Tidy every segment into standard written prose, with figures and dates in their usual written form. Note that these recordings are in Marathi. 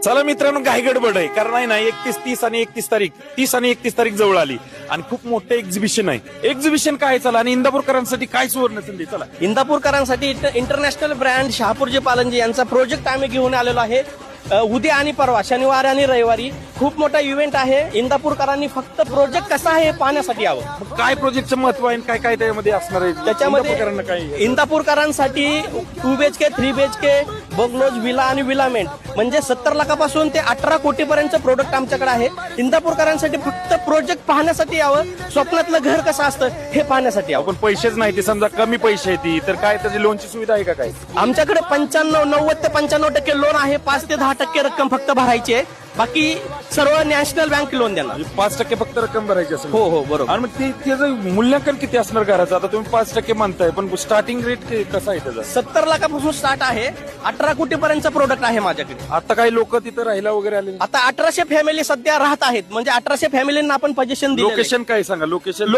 चला मित्रांनो, घाई गडबड आहे कारण आहे ना 31, 30 आणि 31 तारीख जवळ आली आणि खूप मोठं एक्झिबिशन आहे. एक्झिबिशन काय चला आणि इंदापूरकरांसाठी काय सुवर्ण संधी. चला इंदापूरकरांसाठी इंटरनॅशनल ब्रँड शहापूरजी पालनजी यांचा प्रोजेक्ट आम्ही घेऊन आलेलो आहे. उद्या आणि परवा शनिवार आणि रविवारी खूप मोठा इव्हेंट आहे. इंदापूरकरांनी फक्त प्रोजेक्ट कसा आहे हे पाहण्यासाठी यावं. मग काय प्रोजेक्टचं महत्व आहे आणि काय काय त्यामध्ये असणार आहे त्याच्यामध्ये इंदापूरकरांना काय इंदापूरकरांसाठी 2 BHK 3 BHK बंगलोज विला आणि विलामेंट म्हणजे 70 लाखापासून ते 18 कोटीपर्यंतचं प्रोडक्ट आमच्याकडे आहे. इंदापूरकरांसाठी फक्त प्रोजेक्ट पाहण्यासाठी यावं. स्वप्नातलं घर कसं असतं हे पाहण्यासाठी यावं. आपण पैसेच नाही ते समजा कमी पैसे येते तर काय त्याची लोनची सुविधा आहे का काय. आमच्याकडे 90 ते 95% लोन आहे. 5 ते 10% रक्कम फक्त भरायची आहे. बाकी सर्व नॅशनल बँक लोन देणार. 5% फक्त रक्कम भरायची असेल. हो हो बरोबर. आणि मग त्याचं मूल्यांकन किती असणार घराचं. आता तुम्ही 5% म्हणताय पण स्टार्टिंग रेट कसा आहे त्याचा. 70 लाखापासून स्टार्ट आहे. 18 कोटीपर्यंतचा प्रोडक्ट आहे माझ्याकडे. आता काही लोक तिथं राहायला वगैरे आले. आता 1800 फॅमिली सध्या राहत आहेत. म्हणजे 1800 फॅमिलींना आपण पोझिशन दिलं. लोकेशन काय सांगा. लोकेशन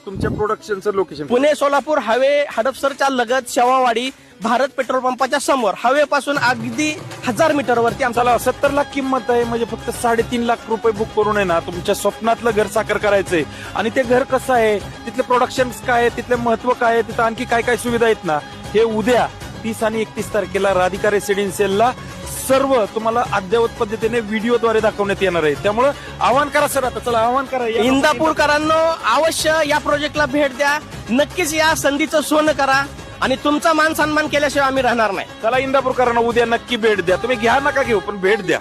तुमच्या प्रोडक्शनचं लोकेशन. पुणे सोलापूर हायवे हडपसरच्या लगत शेवावाडी भारत पेट्रोल पंपाच्या समोर हवेपासून अगदी 1000 मीटरवरती आमचा. चला 70 लाख किंमत आहे म्हणजे फक्त 3.5 लाख रुपये बुक करून आहे ना तुमच्या स्वप्नातलं घर साकार करायचंय. आणि ते घर कसं आहे, तिथले प्रोडक्शन काय आहे, तिथले महत्व काय आहे, तिथं आणखी काय काय सुविधा आहेत ना, हे उद्या 30 आणि 31 तारखेला राधिका रेसिडेन्शियलला सर्व तुम्हाला अद्ययावत पद्धतीने व्हिडिओद्वारे दाखवण्यात येणार आहे. त्यामुळे आवाहन करा सर. आता चला आवाहन करा. इंदापूरकरांनो अवश्य या प्रोजेक्टला भेट द्या. नक्कीच या संधीचं सोनं करा आणि तुमचा मान सन्मान केल्याशिवाय आम्ही राहणार नाही. चला इंदापूरकरांना उद्या नक्की भेट द्या. तुम्ही घ्या नका घेऊ पण भेट द्या.